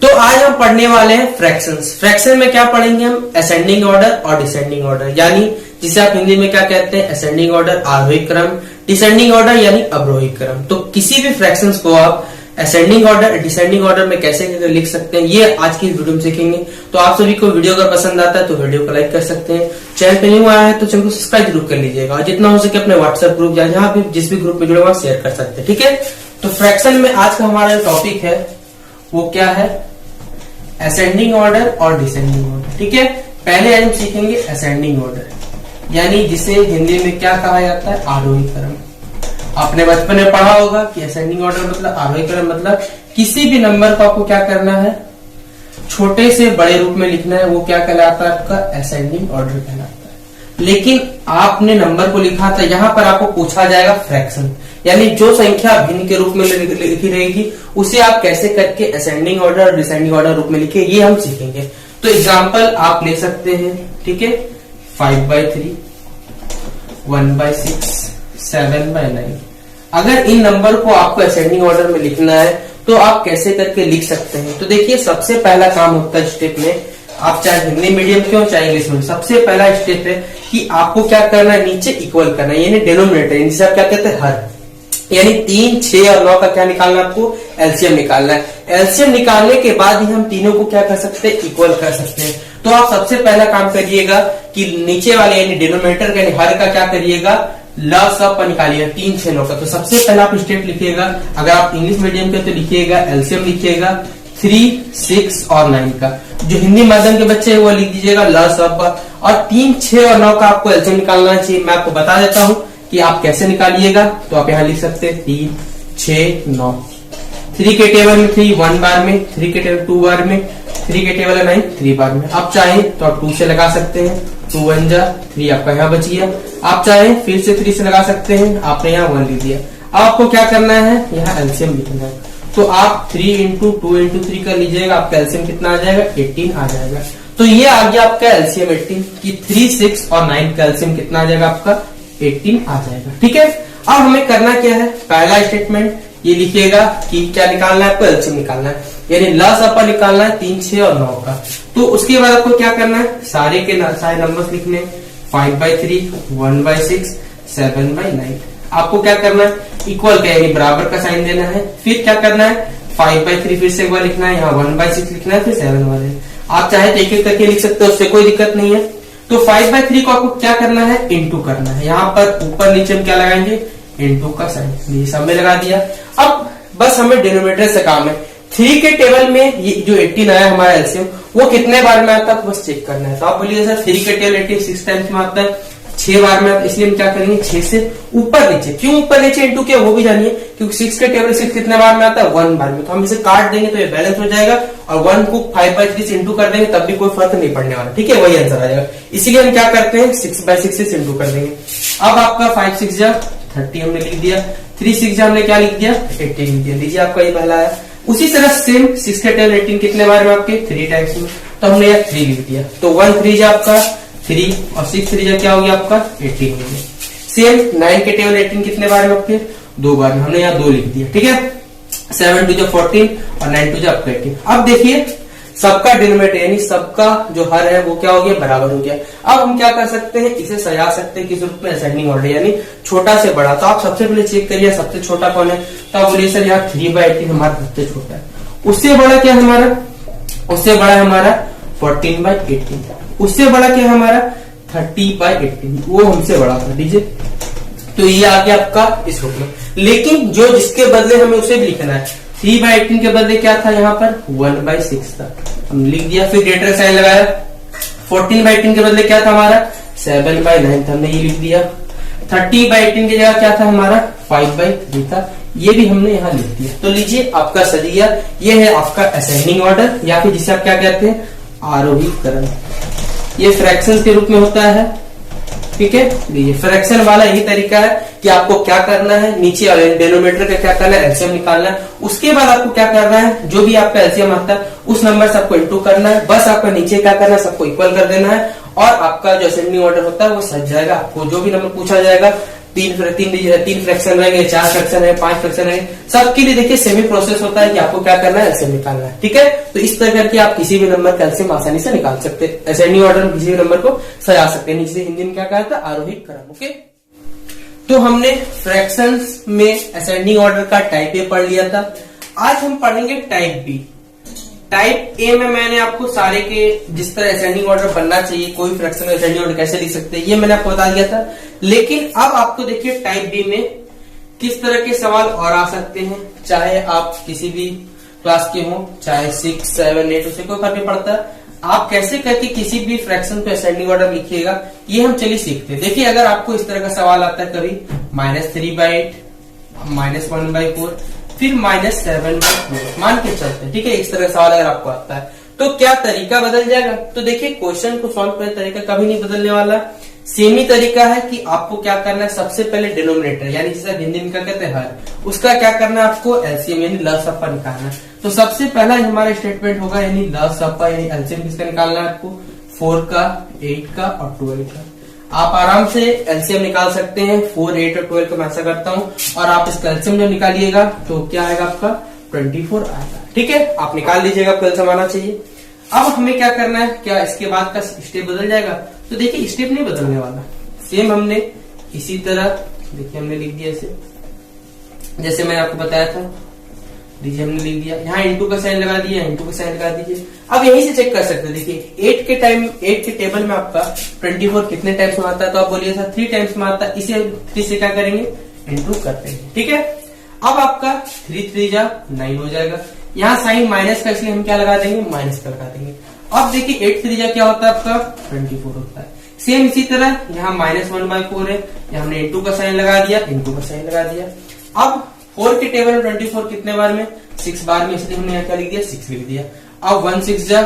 तो आज हम पढ़ने वाले हैं फ्रैक्शंस। फ्रैक्शन में क्या पढ़ेंगे हम? असेंडिंग ऑर्डर और डिसेंडिंग ऑर्डर, यानी जिसे आप हिंदी में क्या कहते हैं? असेंडिंग ऑर्डर आरोही क्रम, डिसेंडिंग ऑर्डर यानी अवरोही क्रम। तो किसी भी फ्रैक्शंस को आप असेंडिंग ऑर्डर डिसेंडिंग ऑर्डर में कैसे लिख सकते हैं, ये आज की वीडियो में सीखेंगे। तो आप सभी को वीडियो अगर पसंद आता है तो वीडियो को लाइक कर सकते हैं, चैनल पे न्यू आया है तो चैनल को सब्सक्राइब जरूर कर लीजिएगा, और जितना हो सके अपने व्हाट्सएप ग्रुप या जहां भी जिस भी ग्रुप में जुड़े वहां शेयर कर सकते हैं। ठीक है, तो फ्रैक्शन में आज का हमारा टॉपिक है वो क्या है? असेंडिंग ऑर्डर और डिसेंडिंग ऑर्डर। ठीक है, पहले हम सीखेंगे असेंडिंग ऑर्डर, यानी जिसे हिंदी में क्या कहा जाता है? आरोही क्रम। आपने बचपन में पढ़ा होगा कि असेंडिंग ऑर्डर मतलब आरोही क्रम, मतलब किसी भी नंबर को आपको क्या करना है? छोटे से बड़े रूप में लिखना है, वो क्या कहलाता है? आपका असेंडिंग ऑर्डर कहलाता है। लेकिन आपने नंबर को लिखा था, यहाँ पर आपको पूछा जाएगा फ्रैक्शन, यानी जो संख्या भिन्न के रूप में लिखी रहेगी उसे आप कैसे करके असेंडिंग ऑर्डर और डिसेंडिंग ऑर्डर रूप में लिखे, ये हम सीखेंगे। तो एग्जाम्पल आप ले सकते हैं। ठीक है, 5/3, 1/6, 7/9। अगर इन नंबर को आपको असेंडिंग ऑर्डर में लिखना है तो आप कैसे करके लिख सकते हैं? तो देखिए, सबसे पहला काम होता है स्टेप में, आप चाहे हिंदी मीडियम के हो चाहे इंग्लिश मीडियम, सबसे पहला स्टेप है कि आपको क्या करना है? नीचे इक्वल करना है, यानी डिनोमिनेटर, जिसे आप क्या कहते हैं? हर, यानी 3, 6 और 9 का क्या निकालना है? आपको एलसीएम निकालना है। एलसीएम निकालने के बाद ही हम तीनों को क्या कर सकते हैं? इक्वल कर सकते हैं। तो आप सबसे पहला काम करिएगा कि नीचे वाले यानी डिनोमिनेटर यानी हर का क्या करिएगा? लॉग पर निकालिएगा 3, 6, 9 का। तो सबसे पहला आप स्टेप लिखिएगा, अगर आप इंग्लिश मीडियम के तो लिखिएगा एलसीएम लिखिएगा 3, 6 और 9 का। जो हिंदी माध्यम के बच्चे हैं वो लिख दीजिएगा लॉग पर, और 3, 6 और 9 का आपको एलसीएम निकालना चाहिए। मैं आपको बता देता हूं कि आप कैसे निकालिएगा। तो आप यहाँ लिख सकते हैं 3, 6, 9। 3 के टेबल में 3 1 बार में, 3 के टेबल 2 बार में, 3 के टेबल 9 3 बार में। आप चाहें तो आप 2 से लगा सकते हैं, 2 1 जा 3 आपका यहाँ बच गया। आप चाहें फिर से 3 से लगा सकते हैं, आपने यहाँ 1 लिख दिया। अब आपको क्या करना है? यहाँ एलसीएम लिखना है। तो आप 3 इंटू 2 इंटू 3 कर लीजिएगा, आपका एलसीएम कितना आ जाएगा? 18 आ जाएगा। तो ये आ गया आपका एलसीएम 18 की 3, 6 और 9 का एलसीएम कितना आ जाएगा? आपका 18 आ जाएगा। ठीक है, अब हमें करना क्या है? पहला स्टेटमेंट ये लिखिएगा कि क्या निकालना है? आपको एलसीएम निकालना है, यानी लॉग निकालना है 3, 6 और 9 का। तो उसके बाद आपको क्या करना है? सारे के सारे नंबर्स लिखने, 5/3, 1/6, 7/9। आपको क्या करना है? इक्वल का यानी बराबर का साइन देना है। फिर क्या करना है? 5/3 फिर से एक बार लिखना है, यहाँ 1/6 लिखना है, फिर 7/9। आप चाहे तो एक एक करके लिख सकते हो, उससे कोई दिक्कत नहीं है। तो 5/3 को आपको क्या करना है? इंटू करना है। यहाँ पर ऊपर नीचे हम क्या लगाएंगे? इंटू का साइन, सब में लगा दिया। अब बस हमें डिनोमिनेटर से काम है। 3 के टेबल में ये जो 18 आया हमारा एलसीएम, वो कितने बार में आता है? बस चेक करना है। तो आप बोलिए सर 3 के टेबल 18 6 टाइम्स में आता है, 6 बार में आता है, इसलिए हम क्या करेंगे? 6 से ऊपर नीचे। क्यों ऊपर नीचे इंटू किया वो भी जानिए, क्योंकि 6 के टेबल 6 कितने बार में आता है? 1 बार में। तो हम इसे काट देंगे तो ये बैलेंस हो जाएगा, और 1 को 5/3 से इंटू कर देंगे तब भी कोई फर्क नहीं पड़ने वाला। ठीक है, वही आंसर आ जाएगा। इसीलिए हम क्या करते हैं? 6/6 से इंटू कर देंगे। अब आपका 5 6 जा 30 हमने लिख दिया, 3 6 जा हमने क्या लिख दिया? 18 लिख दिया। लीजिए आपका ये पहला आया। उसी तरह सेम 6 के टेबल 18 कितने बार में? आपके 3 टाइम्स में। तो हमने यहाँ 3 लिख दिया। तो 1 3 जा आपका 3 और 6 3 जा क्या हो गया? आपका 18 हो गया। सेम 9 के टेबल 18 कितने बार में? आपके 2 बार में। हमने यहाँ 2 लिख दिया। ठीक है, 7 2 जा 14 और 9 2 जा आपका 18। अब देखिए सबका डिनोमिनेटर यानी सबका जो हर है वो क्या हो गया? बराबर हो गया। अब हम क्या कर सकते हैं? इसे सजा सकते हैं किस रूप में? असेंडिंग ऑर्डर, यानी छोटा से बड़ा। तो आप सबसे पहले चेक करिए सबसे छोटा कौन है। तो आप बोलिए सर यहाँ 3/18 हमारा सबसे छोटा है। उससे बड़ा क्या है हमारा? उससे बड़ा है हमारा 14/18। उससे बड़ा क्या है हमारा? 30/18, वो हमसे बड़ा था। लीजिए, तो ये आ गया आपका इस रूप में। लेकिन जो जिसके बदले हमें उसे भी लिखना है। 3/18 के बदले क्या था? यहाँ पर 1/6 था, हम लिख दिया। फिर ग्रेटर साइन लगाया। 14/18 के बदले क्या था हमारा? 7/9 था, हमने ये लिख दिया। 30/18 की जगह क्या था हमारा? 5/3 था, ये भी हमने यहाँ लिख दिया। तो लीजिए आपका सही गया। ये है आपका असेंडिंग ऑर्डर, या फिर जिसे आप क्या कहते हैं? आरोही क्रम। ये फ्रैक्शन के रूप में होता है। ठीक है, लीजिए फ्रैक्शन वाला यही तरीका है कि आपको क्या करना है? नीचे वाले डिनोमिनेटर का क्या करना है? एलसीएम निकालना है। उसके बाद आपको क्या करना है? जो भी आपका एलसीएम आता है उस नंबर से आपको इंटू करना है। बस आपका नीचे क्या करना है? सबको इक्वल कर देना है, और आपका जो असेंडिंग ऑर्डर होता है वो सज जाएगा। आपको जो भी नंबर पूछा जाएगा तीन फ्रैक्शन रहेंगे, 4 फ्रैक्शन है, 5 फ्रैक्शन है, सबके लिए देखिए सेमी प्रोसेस होता है कि आपको क्या करना है, एलसीएम निकालना है। ठीक है, तो इस तरह करके आप किसी भी नंबर का एलसीएम आसानी से निकाल सकते हैं, असेंडिंग ऑर्डर में किसी भी नंबर को सजा सकते हैं। नीचे हिंदी में क्या कहा था, आरोहित क्रम। ओके, तो हमने फ्रैक्शंस में असेंडिंग ऑर्डर का टाइप ए पढ़ लिया था। आज हम पढ़ेंगे टाइप बी। टाइप ए में मैंने आपको सारे के जिस तरह असेंडिंग ऑर्डर बनना चाहिए, कोई फ्रैक्शन में असेंडिंग ऑर्डर कैसे लिख सकते हैं, ये मैंने आपको बता दिया था। लेकिन अब आपको देखिए टाइप बी में किस तरह के सवाल और आ सकते हैं, चाहे आप किसी भी क्लास के हो, चाहे 6, 7, 8, उसे कोई फर्क नहीं पड़ता। आप कैसे करके किसी भी फ्रैक्शन पे असेंडिंग ऑर्डर लिखिएगा, ये हम चलिए सीखते हैं। देखिए अगर आपको इस तरह का सवाल आता है कभी -3/8, -1/4, फिर -7/4 मान के चलते हैं। ठीक है, इस तरह का सवाल अगर आपको आता है तो क्या तरीका बदल जाएगा? तो देखिए क्वेश्चन को सॉल्व करने तरीका कभी नहीं बदलने वाला, सेम ही तरीका है कि आपको क्या करना है, सबसे पहले डिनोमिनेटर यानी जिसे हिंदी में क्या कहते हैं हर, उसका क्या करना है आपको एलसीएम यानी लसअपा निकालना है। तो सबसे पहला हमारा स्टेटमेंट होगा यानी लसअपा यानी एलसीएम किसका निकालना है आपको, 4 का, 8 का और 12 का। आप आराम से एलसीएम निकाल सकते हैं, 4, 8 और 12 का मैं ऐसा करता हूँ, और आप इसका एलसीएम जब निकालिएगा तो क्या आएगा आपका 24 आएगा। ठीक है, आप निकाल लीजिएगा, आपको एलसीएम आना चाहिए। अब हमें क्या करना है, क्या इसके बाद का स्टेप बदल जाएगा? तो देखिए स्टेप नहीं बदलने वाला, सेम हमने इसी तरह देखिए हमने लिख दिया ऐसे, जैसे मैंने आपको बताया था, देखिए हमने लिख दिया, यहाँ इंटू का साइन लगा दिया, इंटू का साइन लगा दीजिए। अब यहीं से चेक कर सकते हैं, देखिए 8 के टेबल में आपका 24 कितने टाइम्स में आता है, तो आप बोलिए सर 3 टाइम्स में आता है, इसे 3 से क्या करेंगे, इंटू करते हैं। ठीक है, अब आपका 3 3 जा 9 हो जाएगा, यहाँ साइन माइनस का इसलिए हम क्या लगा देंगे, माइनस का लगा देंगे। अब देखिए 8 3 जा क्या होता है आपका 24 होता है। सेम इसी तरह यहाँ -1/4 है, यहाँ हमने इंटू का साइन लगा दिया, इंटू का साइन लगा दिया। अब 4 के टेबल में 24 कितने बार में, 6 बार में, इसलिए हमने यहाँ क्या लिख दिया, 6 लिख दिया। अब 1 6 जा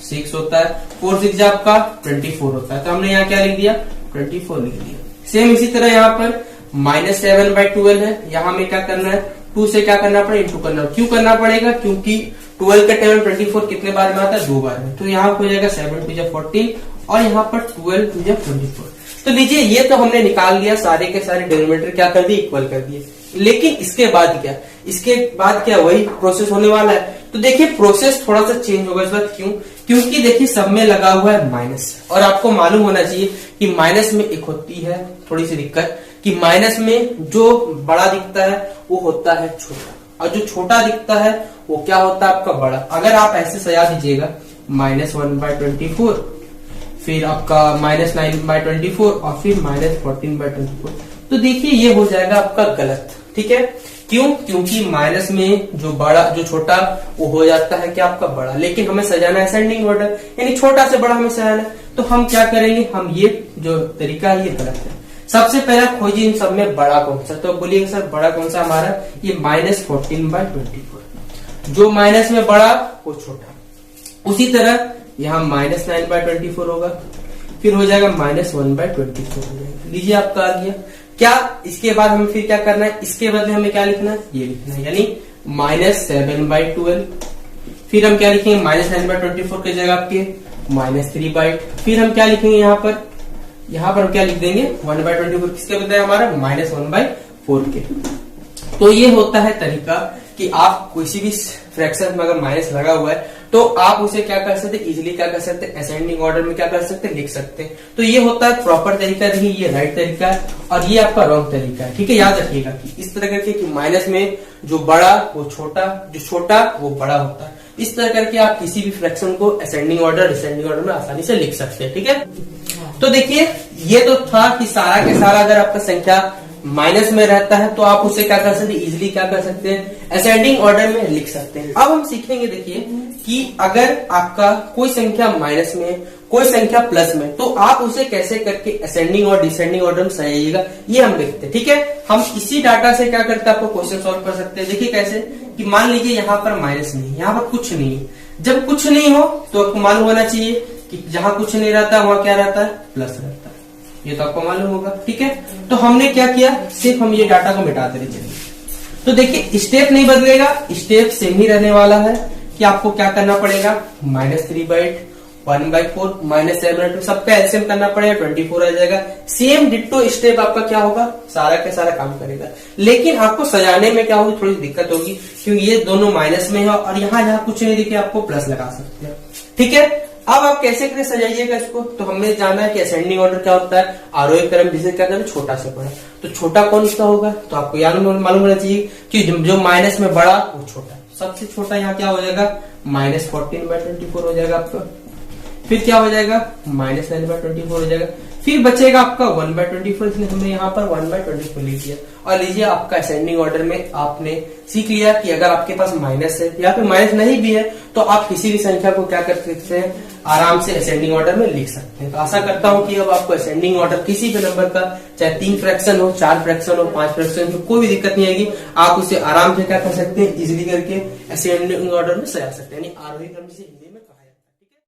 6 होता है, 4 6 जा आपका 24 होता है, तो हमने यहाँ क्या लिख दिया, 24 लिख दिया। सेम इसी तरह यहाँ पर -7/12 है, यहाँ हमें क्या करना है, 2 से क्या करना पड़ेगा, इंटू करना। क्यों करना पड़ेगा, क्योंकि 12 का टेबल 24 कितने बार में आता है, 2 बार में, तो यहाँ हो जाएगा 7 2 जा 14 और यहाँ पर 12 2 जा 24। तो लीजिए ये तो हमने निकाल लिया, सारे के सारे डिनोमिनेटर क्या कर दिए, इक्वल कर दिए। लेकिन इसके बाद क्या, इसके बाद क्या वही प्रोसेस होने वाला है। तो देखिए प्रोसेस थोड़ा सा चेंज होगा इस बार, क्यों, क्योंकि देखिए सब में लगा हुआ है माइनस, और आपको मालूम होना चाहिए कि माइनस में एक होती है थोड़ी सी दिक्कत, कि माइनस में जो बड़ा दिखता है वो होता है छोटा, और जो छोटा दिखता है वो क्या होता है आपका बड़ा। अगर आप ऐसे सजा दीजिएगा -1/24, फिर आपका -9/24 और फिर -14/24, तो देखिए ये हो जाएगा आपका गलत। ठीक है, क्यों, क्योंकि माइनस में जो बड़ा जो छोटा वो हो जाता है क्या आपका बड़ा, लेकिन हमें सजाना है असेंडिंग ऑर्डर यानी छोटा से बड़ा हमें सजाना है। तो हम क्या करेंगे, हम ये जो तरीका है ये गलत है। सबसे पहला खोजिए इन सब में बड़ा कौन सा, तो बोलिएगा सर बड़ा कौन सा हमारा, ये -14/24, जो माइनस में बड़ा वो छोटा। उसी तरह यहाँ -9/24 होगा, फिर हो जाएगा -1/24। लीजिए आपका आ गया। क्या इसके बाद हमें फिर क्या करना है, इसके बदले हमें क्या लिखना है, ये लिखना है, यानी -7/12। फिर हम क्या लिखेंगे, -9/24 की जगह आपके -3/8। फिर हम क्या लिखेंगे यहाँ पर हम क्या लिख देंगे 1/24, किसके बदले हमारा -1/4 के। तो ये होता है तरीका कि आप किसी भी फ्रैक्शन में अगर माइनस लगा हुआ है तो आप उसे क्या कर सकते हैं, इजीली क्या कर सकते हैं, असेंडिंग ऑर्डर में क्या कर सकते हैं, लिख सकते हैं। तो ये होता है प्रॉपर तरीका, देखिए ये राइट तरीका है और ये आपका रॉन्ग तरीका है। ठीक है, याद रखिएगा कि इस तरह करके कि माइनस में जो बड़ा वो छोटा, जो छोटा वो बड़ा होता है। इस तरह करके आप किसी भी फ्रैक्शन को असेंडिंग ऑर्डर डिसेंडिंग ऑर्डर में आसानी से लिख सकते हैं। ठीक है, तो देखिए ये तो था कि सारा के सारा अगर आपका संख्या माइनस में रहता है तो आप उसे क्या कर सकते हैं, इजिली क्या कर सकते हैं, असेंडिंग ऑर्डर में लिख सकते हैं। अब हम सीखेंगे देखिए कि अगर आपका कोई संख्या माइनस में, कोई संख्या प्लस में, तो आप उसे कैसे करके असेंडिंग और डिसेंडिंग ऑर्डर में सजाइएगा, ये हम देखते हैं। ठीक है, हम इसी डाटा से क्या करते हैं, आपको क्वेश्चन सॉल्व कर सकते हैं। देखिए कैसे, कि मान लीजिए यहाँ पर माइनस नहीं, यहाँ पर कुछ नहीं है। जब कुछ नहीं हो तो आपको मालूम होना चाहिए कि जहां कुछ नहीं रहता वहां क्या रहता है, प्लस रहता है, ये तो आपको मालूम होगा। ठीक है, तो हमने क्या किया, सिर्फ हम ये डाटा को मिटा दे चलिए। तो देखिए स्टेप नहीं बदलेगा, स्टेप सेम ही रहने वाला है कि आपको क्या करना पड़ेगा, -3/8 1/4 माइनस 7/2 सबका एलसीएम करना पड़ेगा 24 आ जाएगा। सेम डिट्टो स्टेप आपका क्या होगा, सारा का सारा काम करेगा। लेकिन आपको सजाने में क्या होगी, थोड़ी दिक्कत होगी, क्योंकि ये दोनों माइनस में है और यहाँ जहाँ कुछ नहीं दिखे आपको प्लस लगा सकते हैं। ठीक है, अब आप कैसे करें सजाइएगा इसको, तो हमें जाना है कि असेंडिंग ऑर्डर क्या होता है, आरोही क्रम जिसे कहते हैं छोटा से बड़ा। तो छोटा कौन सा होगा, तो आपको याद मालूम होना चाहिए कि जो माइनस में बड़ा वो छोटा। सबसे छोटा यहाँ क्या हो जाएगा, -14/24 हो जाएगा आपका। फिर क्या हो जाएगा, -9/24 हो जाएगा। फिर बचेगा आपका 1/24, इसलिए हमने यहाँ पर 1/24 लिख दिया। और लीजिए आपका असेंडिंग ऑर्डर में आपने सीख लिया कि अगर आपके पास माइनस है या फिर माइनस नहीं भी है तो आप किसी भी संख्या को क्या कर सकते हैं, आराम से असेंडिंग ऑर्डर में लिख सकते हैं। तो आशा करता हूं कि अब आपको असेंडिंग ऑर्डर किसी भी नंबर का, चाहे 3 फ्रैक्शन हो, 4 फ्रैक्शन हो, 5 फ्रैक्शन हो, कोई भी दिक्कत नहीं आएगी। आप उसे आराम से क्या कर सकते हैं, इजिली करके असेंडिंग ऑर्डर में सजा सकते हैं, यानी आरोही क्रम से।